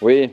Oui.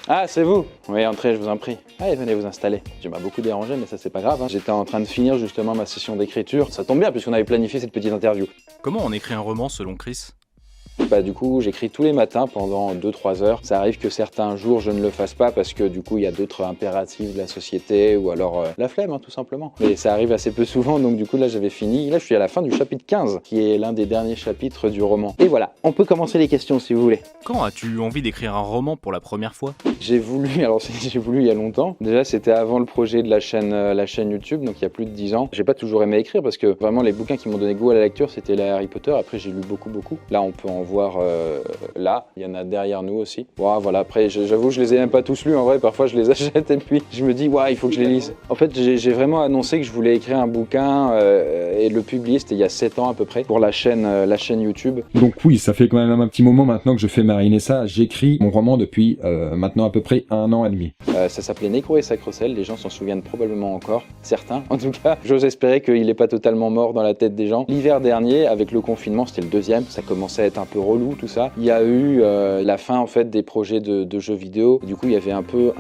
Ah, c'est vous? Oui, entrez, je vous en prie. Allez, venez vous installer. Tu m'as beaucoup dérangé, mais ça, c'est pas grave, hein. J'étais en train de finir justement ma session d'écriture. Ça tombe bien, puisqu'on avait planifié cette petite interview. Comment on écrit un roman selon Chris? Bah, du coup, j'écris tous les matins pendant 2-3 heures. Ça arrive que certains jours, je ne le fasse pas parce que du coup, il y a d'autres impératifs de la société ou alors la flemme, hein, tout simplement. Mais ça arrive assez peu souvent, donc du coup, là, j'avais fini. Là, je suis à la fin du chapitre 15, qui est l'un des derniers chapitres du roman. Et voilà, on peut commencer les questions si vous voulez. Quand as-tu eu envie d'écrire un roman pour la première fois? J'ai voulu il y a longtemps. Déjà, c'était avant le projet de la chaîne YouTube, donc il y a plus de 10 ans. J'ai pas toujours aimé écrire parce que vraiment, les bouquins qui m'ont donné goût à la lecture, c'était les Harry Potter. Après, j'ai lu beaucoup. Là, on peut en voir là, il y en a derrière nous aussi. Wow, voilà, après, j'avoue, je les ai même pas tous lus en vrai. Parfois, je les achète et puis je me dis, ouais, il faut que je les lise. En fait, j'ai vraiment annoncé que je voulais écrire un bouquin et le publier, c'était il y a 7 ans à peu près, pour la chaîne YouTube. Donc oui, ça fait quand même un petit moment maintenant que je fais mariner ça. J'écris mon roman depuis maintenant à peu près 1 an et demi. Ça s'appelait Nécro et Sacrocel, les gens s'en souviennent probablement encore, certains en tout cas. J'ose espérer qu'il n'est pas totalement mort dans la tête des gens. L'hiver dernier, avec le confinement, c'était le deuxième, ça commençait à être un peu relou tout ça. Il y a eu la fin en fait des projets de jeux vidéo. Du coup, il y avait un peu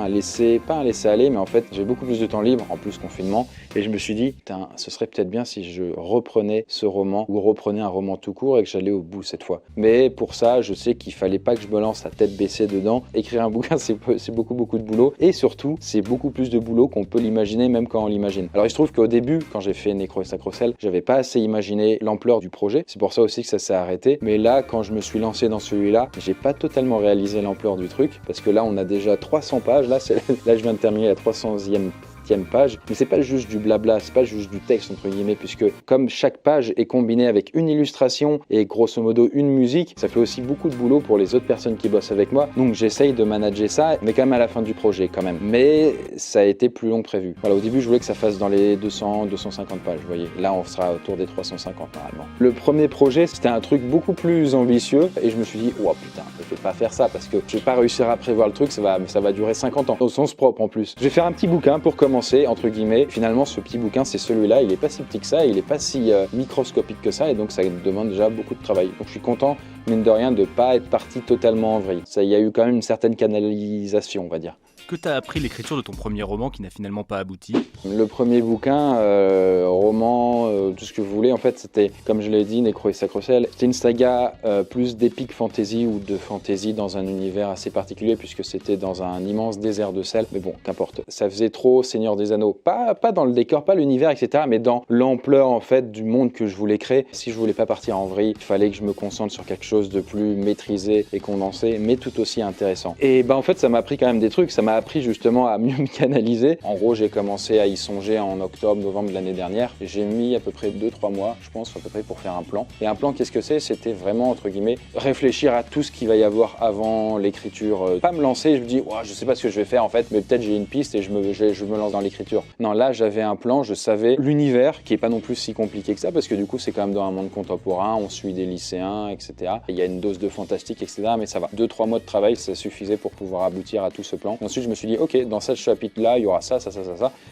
pas un laisser aller, mais en fait, j'ai beaucoup plus de temps libre, en plus confinement. Et je me suis dit, putain, ce serait peut-être bien si je reprenais ce roman ou reprenais un roman tout court et que j'allais au bout cette fois. Mais pour ça, je sais qu'il fallait pas que je me lance à tête baissée dedans. Écrire un bouquin, c'est beaucoup de boulot. Et surtout, c'est beaucoup plus de boulot qu'on peut l'imaginer, même quand on l'imagine. Alors, il se trouve qu'au début, quand j'ai fait Nécro et Sacrocel, j'avais pas assez imaginé l'ampleur du projet. C'est pour ça aussi que ça s'est arrêté. Mais là, quand je me suis lancé dans celui-là, j'ai pas totalement réalisé l'ampleur du truc. Parce que là, on a déjà 300 pages. Là, je viens de terminer la 300e page, mais c'est pas juste du blabla, c'est pas juste du texte entre guillemets, puisque comme chaque page est combinée avec une illustration et grosso modo une musique, ça fait aussi beaucoup de boulot pour les autres personnes qui bossent avec moi, donc j'essaye de manager ça, mais quand même à la fin du projet quand même, mais ça a été plus long que prévu. Voilà, au début je voulais que ça fasse dans les 200-250 pages, vous voyez, là on sera autour des 350 normalement. Le premier projet c'était un truc beaucoup plus ambitieux et je me suis dit, oh putain, je vais pas faire ça parce que je vais pas réussir à prévoir le truc, ça va durer 50 ans, au sens propre en plus. Je vais faire un petit bouquin pour commencer, entre guillemets. Finalement, ce petit bouquin, c'est celui-là. Il est pas si petit que ça, il est pas si microscopique que ça, et donc ça demande déjà beaucoup de travail. Donc je suis content, mine de rien, de pas être parti totalement en vrille. Ça, il y a eu quand même une certaine canalisation, on va dire. Que t'as appris l'écriture de ton premier roman qui n'a finalement pas abouti? Le premier bouquin, roman, tout ce que vous voulez, en fait, c'était, comme je l'ai dit, Nécro et Sacrocel. C'était une saga plus d'épique fantasy ou de fantasy dans un univers assez particulier, puisque c'était dans un immense désert de sel. Mais bon, qu'importe. Ça faisait trop Seigneur des Anneaux. Pas dans le décor, pas l'univers, etc., mais dans l'ampleur, en fait, du monde que je voulais créer. Si je voulais pas partir en vrille, il fallait que je me concentre sur quelque chose de plus maîtrisé et condensé, mais tout aussi intéressant. Et en fait, ça m'a appris quand même des trucs. Ça m'a appris justement à mieux me canaliser. En gros, j'ai commencé à y songer en octobre, novembre de l'année dernière. J'ai mis à peu près 2-3 mois, je pense, à peu près pour faire un plan. Et un plan, qu'est-ce que c'est? C'était vraiment, entre guillemets, réfléchir à tout ce qu'il va y avoir avant l'écriture. Pas me lancer, je me dis, oh, je sais pas ce que je vais faire en fait, mais peut-être j'ai une piste et je me lance dans l'écriture. Non, là, j'avais un plan, je savais l'univers, qui est pas non plus si compliqué que ça, parce que du coup, c'est quand même dans un monde contemporain, on suit des lycéens, etc. Il y a une dose de fantastique, etc. Mais ça va. 2-3 mois de travail, ça suffisait pour pouvoir aboutir à tout ce plan. Ensuite, je me suis dit, ok, dans ce chapitre-là, il y aura ça.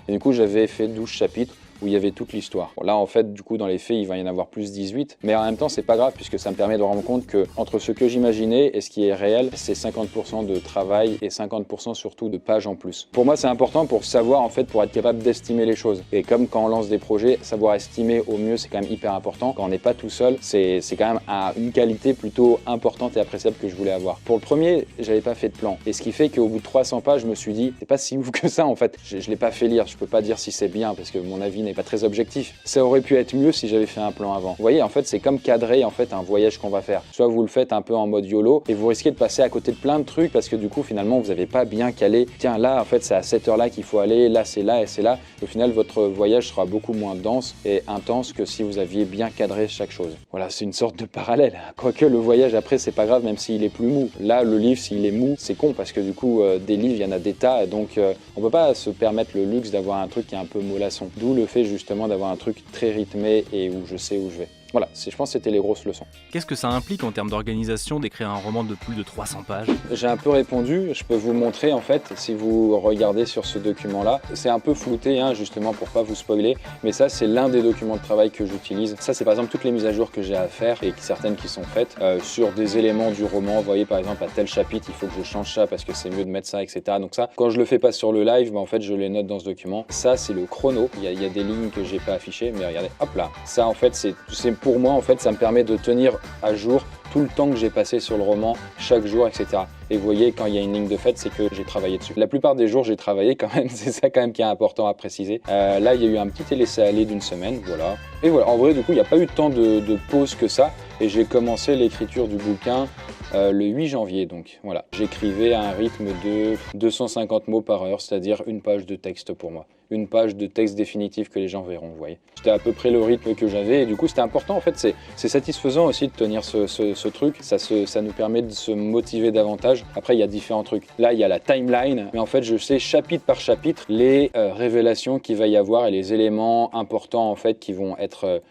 Et du coup, j'avais fait 12 chapitres où il y avait toute l'histoire. Bon, là, en fait, du coup, dans les faits, il va y en avoir plus 18. Mais en même temps, c'est pas grave, puisque ça me permet de me rendre compte que entre ce que j'imaginais et ce qui est réel, c'est 50% de travail et 50% surtout de pages en plus. Pour moi, c'est important pour savoir, en fait, pour être capable d'estimer les choses. Et comme quand on lance des projets, savoir estimer au mieux, c'est quand même hyper important. Quand on n'est pas tout seul, c'est quand même une qualité plutôt importante et appréciable que je voulais avoir. Pour le premier, j'avais pas fait de plan. Et ce qui fait qu'au bout de 300 pages, je me suis dit, c'est pas si ouf que ça, en fait. Je l'ai pas fait lire, je peux pas dire si c'est bien, parce que mon avis n'est pas très objectif. Ça aurait pu être mieux si j'avais fait un plan avant. Vous voyez, en fait, c'est comme cadrer en fait un voyage qu'on va faire. Soit vous le faites un peu en mode YOLO et vous risquez de passer à côté de plein de trucs parce que du coup, finalement, vous n'avez pas bien calé. Tiens, là, en fait, c'est à cette heure-là qu'il faut aller. Là, c'est là et c'est là. Au final, votre voyage sera beaucoup moins dense et intense que si vous aviez bien cadré chaque chose. Voilà, c'est une sorte de parallèle. Quoique le voyage après, c'est pas grave, même s'il est plus mou. Là, le livre, s'il est mou, c'est con parce que du coup, des livres, il y en a des tas. Donc, on peut pas se permettre le luxe d'avoir un truc qui est un peu mollasson. D'où le fait justement d'avoir un truc très rythmé et où je sais où je vais. Voilà, je pense que c'était les grosses leçons. Qu'est-ce que ça implique en termes d'organisation d'écrire un roman de plus de 300 pages? J'ai un peu répondu, je peux vous montrer en fait, si vous regardez sur ce document-là. C'est un peu flouté, hein, justement pour pas vous spoiler, mais ça c'est l'un des documents de travail que j'utilise. Ça c'est par exemple toutes les mises à jour que j'ai à faire et certaines qui sont faites sur des éléments du roman. Vous voyez par exemple à tel chapitre, il faut que je change ça parce que c'est mieux de mettre ça, etc. Donc ça, quand je le fais pas sur le live, en fait je les note dans ce document. Ça c'est le chrono, il y a des lignes que j'ai pas affichées, mais regardez, hop là. Ça en fait c'est pour moi en fait ça me permet de tenir à jour tout le temps que j'ai passé sur le roman, chaque jour, etc. Et vous voyez, quand il y a une ligne de fête, c'est que j'ai travaillé dessus. La plupart des jours, j'ai travaillé quand même, c'est ça quand même qui est important à préciser. Là, il y a eu un petit laisser-aller d'une semaine, voilà. Et voilà, en vrai, du coup, il n'y a pas eu tant de pause que ça. Et j'ai commencé l'écriture du bouquin le 8 janvier, donc voilà. J'écrivais à un rythme de 250 mots par heure, c'est-à-dire une page de texte pour moi. Une page de texte définitif que les gens verront, vous voyez. C'était à peu près le rythme que j'avais et du coup c'était important en fait, c'est satisfaisant aussi de tenir ce truc, ça nous permet de se motiver davantage. Après il y a différents trucs, là il y a la timeline, mais en fait je sais chapitre par chapitre les révélations qu'il va y avoir et les éléments importants en fait qui vont être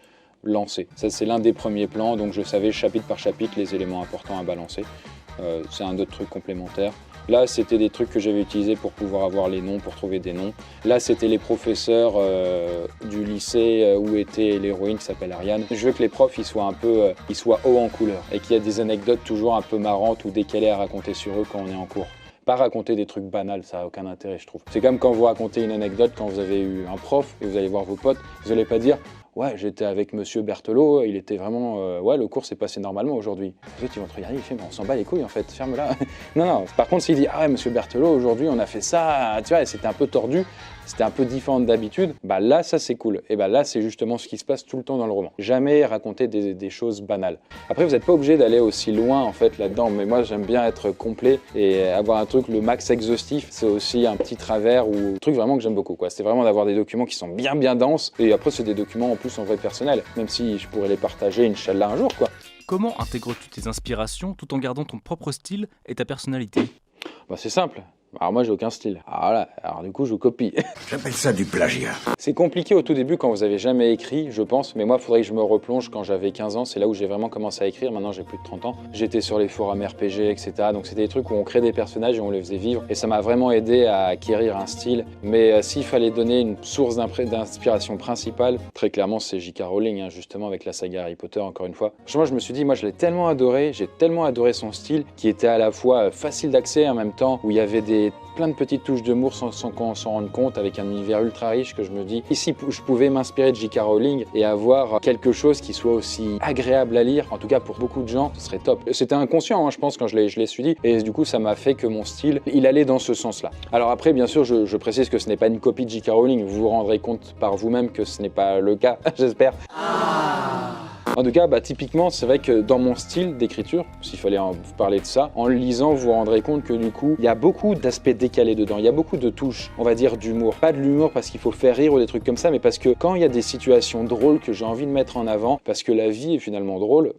lancés. Ça c'est l'un des premiers plans, donc je savais chapitre par chapitre les éléments importants à balancer. C'est un autre truc complémentaire. Là, c'était des trucs que j'avais utilisés pour pouvoir avoir les noms, pour trouver des noms. Là, c'était les professeurs du lycée où était l'héroïne qui s'appelle Ariane. Je veux que les profs ils soient hauts en couleur et qu'il y ait des anecdotes toujours un peu marrantes ou décalées à raconter sur eux quand on est en cours. Pas raconter des trucs banals, ça n'a aucun intérêt, je trouve. C'est comme quand vous racontez une anecdote quand vous avez eu un prof et vous allez voir vos potes, vous n'allez pas dire ouais, j'étais avec monsieur Berthelot, il était vraiment... ouais, le cours s'est passé normalement aujourd'hui. Les autres, ils vont te regarder, ils font, mais on s'en bat les couilles en fait, ferme-la. Non, non, par contre, s'il dit, ah ouais, monsieur Berthelot, aujourd'hui, on a fait ça, tu vois, c'était un peu tordu, c'était un peu différent d'habitude, bah là, ça c'est cool. Et bah là, c'est justement ce qui se passe tout le temps dans le roman. Jamais raconter des choses banales. Après, vous n'êtes pas obligé d'aller aussi loin en fait là-dedans, mais moi, j'aime bien être complet et avoir un truc le max exhaustif. C'est aussi un petit travers ou un truc vraiment que j'aime beaucoup, quoi. C'est vraiment d'avoir des documents qui sont bien denses et après, c'est des documents en plus en vrai personnel, même si je pourrais les partager, Inch'Allah, un jour, quoi. Comment intègres-tu tes inspirations tout en gardant ton propre style et ta personnalité? Bah, c'est simple. Alors moi j'ai aucun style. Alors du coup je copie. J'appelle ça du plagiat. C'est compliqué au tout début quand vous avez jamais écrit, je pense, mais moi il faudrait que je me replonge quand j'avais 15 ans, c'est là où j'ai vraiment commencé à écrire, maintenant j'ai plus de 30 ans. J'étais sur les forums RPG, etc. Donc c'était des trucs où on crée des personnages et on les faisait vivre, et ça m'a vraiment aidé à acquérir un style. Mais s'il fallait donner une source d'inspiration principale, très clairement c'est J.K. Rowling, hein, justement avec la saga Harry Potter encore une fois. Moi je me suis dit, moi je l'ai tellement adoré, j'ai tellement adoré son style, qui était à la fois facile d'accès en même temps, où il y avait plein de petites touches d'humour sans qu'on s'en rende compte, avec un univers ultra riche que je me dis, ici je pouvais m'inspirer de J.K. Rowling et avoir quelque chose qui soit aussi agréable à lire, en tout cas pour beaucoup de gens, ce serait top. C'était inconscient, hein, je pense, quand je l'ai su dit, et du coup ça m'a fait que mon style, il allait dans ce sens-là. Alors après, bien sûr, je précise que ce n'est pas une copie de J.K. Rowling, vous vous rendrez compte par vous-même que ce n'est pas le cas, j'espère. En tout cas, typiquement, c'est vrai que dans mon style d'écriture, s'il fallait vous parler de ça, en le lisant, vous vous rendrez compte que du coup, il y a beaucoup d'aspects décalés dedans, il y a beaucoup de touches, on va dire, d'humour. Pas de l'humour parce qu'il faut faire rire ou des trucs comme ça, mais parce que quand il y a des situations drôles que j'ai envie de mettre en avant, parce que la vie est finalement drôle,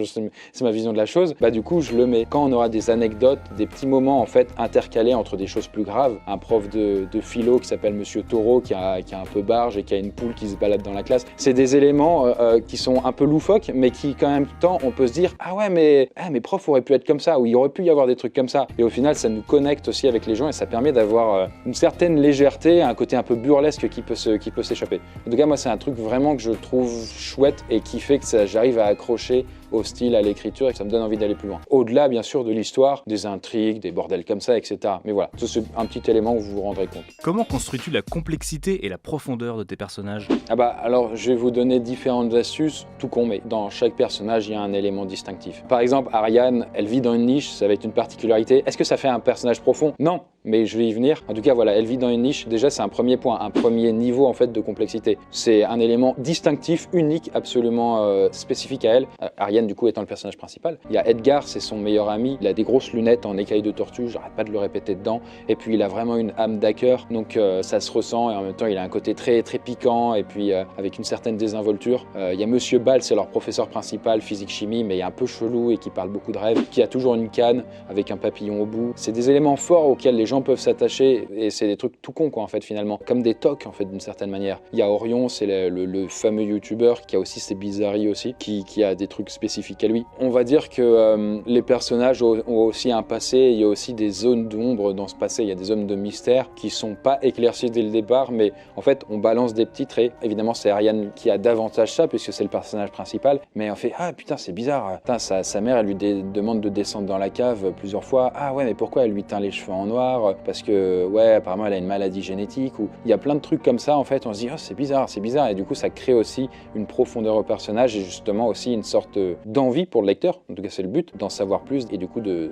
c'est ma vision de la chose, du coup, je le mets. Quand on aura des anecdotes, des petits moments en fait intercalés entre des choses plus graves, un prof de philo qui s'appelle Monsieur Taureau, qui a un peu barge et qui a une poule qui se balade dans la classe, c'est des éléments qui sont un peu loufoques, mais qui quand même temps on peut se dire ah ouais mais mes profs auraient pu être comme ça, ou il aurait pu y avoir des trucs comme ça, et au final ça nous connecte aussi avec les gens et ça permet d'avoir une certaine légèreté, un côté un peu burlesque qui peut s'échapper. En tout cas moi c'est un truc vraiment que je trouve chouette et qui fait que j'arrive à accrocher au style, à l'écriture, et que ça me donne envie d'aller plus loin. Au-delà, bien sûr, de l'histoire, des intrigues, des bordels comme ça, etc. Mais voilà, c'est un petit élément où vous vous rendrez compte. Comment construis-tu la complexité et la profondeur de tes personnages? Alors, je vais vous donner différentes astuces, tout con, mais dans chaque personnage, il y a un élément distinctif. Par exemple, Ariane, elle vit dans une niche, ça va être une particularité. Est-ce que ça fait un personnage profond? Non, mais je vais y venir. En tout cas, voilà, elle vit dans une niche. Déjà, c'est un premier point, un premier niveau, en fait, de complexité. C'est un élément distinctif, unique, absolument spécifique à elle. Ariane, du coup, étant le personnage principal. Il y a Edgar, c'est son meilleur ami. Il a des grosses lunettes en écailles de tortue, j'arrête pas de le répéter dedans. Et puis, il a vraiment une âme d'hacker, donc ça se ressent. Et en même temps, il a un côté très, très piquant, et puis avec une certaine désinvolture. Il y a Monsieur Ball, c'est leur professeur principal, physique-chimie, mais un peu chelou et qui parle beaucoup de rêves, qui a toujours une canne avec un papillon au bout. C'est des éléments forts auxquels les gens gens peuvent s'attacher, et c'est des trucs tout cons quoi en fait finalement, comme des tocs en fait d'une certaine manière. Il y a Orion, c'est le fameux youtubeur qui a aussi ses bizarreries aussi, qui a des trucs spécifiques à lui. On va dire que les personnages ont aussi un passé, il y a aussi des zones d'ombre dans ce passé, il y a des zones de mystère qui sont pas éclaircies dès le départ, mais en fait on balance des petits traits. Évidemment c'est Ariane qui a davantage ça puisque c'est le personnage principal, mais on fait ah putain c'est bizarre, putain, sa mère elle lui demande de descendre dans la cave plusieurs fois, ah ouais mais pourquoi elle lui teint les cheveux en noir, parce que ouais apparemment elle a une maladie génétique, ou il y a plein de trucs comme ça en fait, on se dit oh c'est bizarre, et du coup ça crée aussi une profondeur au personnage et justement aussi une sorte d'envie pour le lecteur, en tout cas c'est le but, d'en savoir plus et du coup de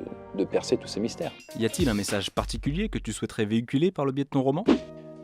percer tous ces mystères. Y a-t-il un message particulier que tu souhaiterais véhiculer par le biais de ton roman?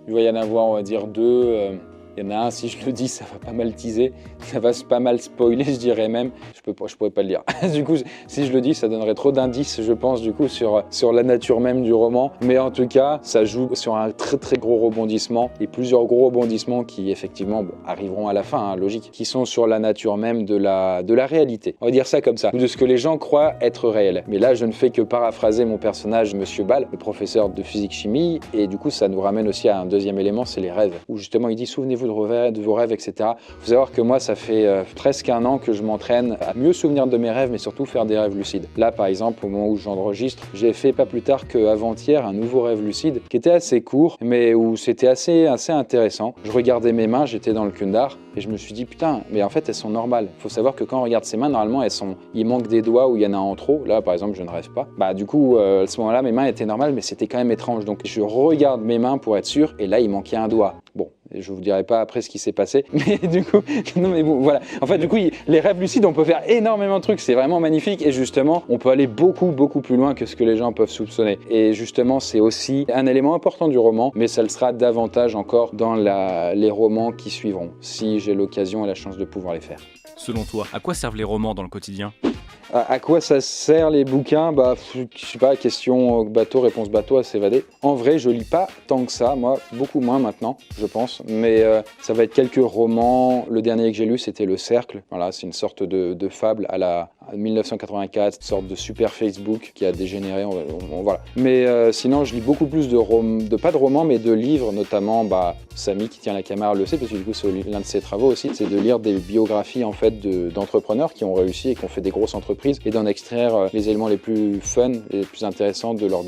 Il va y en avoir on va dire deux. Il y en a un, si je le dis, ça va pas mal teaser, ça va pas mal spoiler, je dirais même. Je pourrais pas le dire. Du coup, si je le dis, ça donnerait trop d'indices, je pense, du coup, sur la nature même du roman. Mais en tout cas, ça joue sur un très très gros rebondissement et plusieurs gros rebondissements qui, effectivement, arriveront à la fin, hein, logique, qui sont sur la nature même de la réalité. On va dire ça comme ça, ou de ce que les gens croient être réel. Mais là, je ne fais que paraphraser mon personnage, Monsieur Ball, le professeur de physique-chimie, et du coup, ça nous ramène aussi à un deuxième élément, c'est les rêves, où justement, il dit, souvenez-vous de vos rêves, etc. Il faut savoir que moi, ça fait presque un an que je m'entraîne à mieux souvenir de mes rêves, mais surtout faire des rêves lucides. Là, par exemple, au moment où j'enregistre, j'ai fait pas plus tard qu'avant-hier un nouveau rêve lucide qui était assez court, mais où c'était assez intéressant. Je regardais mes mains, j'étais dans le Kundar, et je me suis dit, putain, mais en fait, elles sont normales. Il faut savoir que quand on regarde ses mains, normalement, il manque des doigts où il y en a en trop. Là, par exemple, je ne rêve pas. Bah, du coup, à ce moment-là, mes mains étaient normales, mais c'était quand même étrange. Donc, je regarde mes mains pour être sûr, et là, il manquait un doigt. Bon, je vous dirai pas après ce qui s'est passé, mais du coup, non mais bon, voilà. En fait, du coup, les rêves lucides, on peut faire énormément de trucs, c'est vraiment magnifique, et justement, on peut aller beaucoup plus loin que ce que les gens peuvent soupçonner. Et justement, c'est aussi un élément important du roman, mais ça le sera davantage encore dans les romans qui suivront, si j'ai l'occasion et la chance de pouvoir les faire. Selon toi, à quoi servent les romans dans le quotidien? À quoi ça sert les bouquins? Bah, je sais pas, question bateau, réponse bateau, à s'évader. En vrai, je lis pas tant que ça, moi, beaucoup moins maintenant, je pense. Mais ça va être quelques romans. Le dernier que j'ai lu, c'était Le Cercle. Voilà, c'est une sorte de fable à 1984, une sorte de super Facebook qui a dégénéré. Voilà. Mais sinon, je lis beaucoup plus pas de romans, mais de livres, notamment Samy qui tient la caméra le sait, parce que du coup, c'est l'un de ses travaux aussi, c'est de lire des biographies en fait d'entrepreneurs qui ont réussi et qui ont fait des grosses entreprises, et d'en extraire les éléments les plus fun et les plus intéressants de du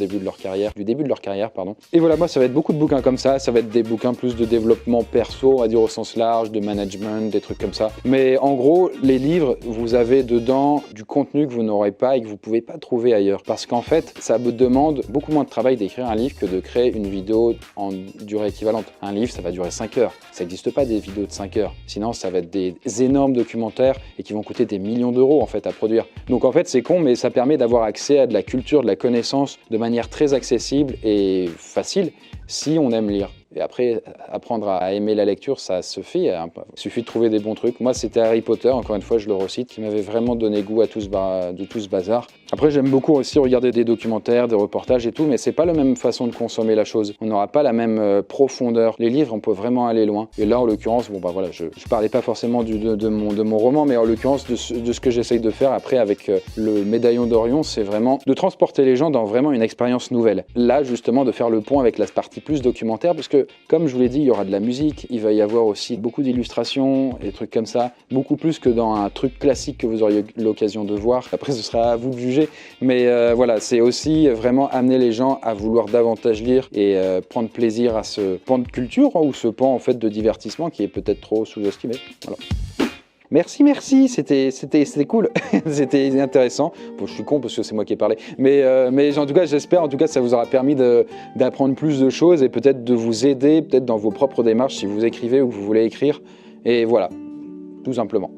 début de leur carrière, pardon. Et voilà, moi ça va être beaucoup de bouquins comme ça va être des bouquins plus de développement perso, on va dire au sens large, de management, des trucs comme ça. Mais en gros, les livres, vous avez dedans du contenu que vous n'aurez pas et que vous pouvez pas trouver ailleurs. Parce qu'en fait, ça me demande beaucoup moins de travail d'écrire un livre que de créer une vidéo en durée équivalente. Un livre, ça va durer 5 heures. Ça n'existe pas des vidéos de 5 heures. Sinon, ça va être des énormes documentaires et qui vont coûter des millions d'euros en fait à produire. Donc en fait, c'est con, mais ça permet d'avoir accès à de la culture, de la connaissance de manière très accessible et facile si on aime lire. Et après, apprendre à aimer la lecture, ça se fait. Il suffit de trouver des bons trucs. Moi, c'était Harry Potter, encore une fois, je le recite, qui m'avait vraiment donné goût à tout ce bazar. Après, j'aime beaucoup aussi regarder des documentaires, des reportages et tout, mais c'est pas la même façon de consommer la chose. On n'aura pas la même profondeur. Les livres, on peut vraiment aller loin. Et là, en l'occurrence, voilà, je parlais pas forcément de mon roman, mais en l'occurrence de ce que j'essaye de faire après avec le Médaillon d'Orion, c'est vraiment de transporter les gens dans vraiment une expérience nouvelle. Là, justement, de faire le pont avec la partie plus documentaire, parce que comme je vous l'ai dit, il y aura de la musique, il va y avoir aussi beaucoup d'illustrations et des trucs comme ça, beaucoup plus que dans un truc classique que vous auriez l'occasion de voir. Après, ce sera à vous de juger, mais voilà, c'est aussi vraiment amener les gens à vouloir davantage lire et prendre plaisir à ce pan de culture, hein, ou ce pan en fait de divertissement qui est peut-être trop sous-estimé. Voilà. Merci, c'était cool, c'était intéressant. Bon, je suis con parce que c'est moi qui ai parlé, mais en tout cas, j'espère en tout cas ça vous aura permis d'apprendre plus de choses et peut-être de vous aider, peut-être dans vos propres démarches si vous écrivez ou que vous voulez écrire. Et voilà, tout simplement.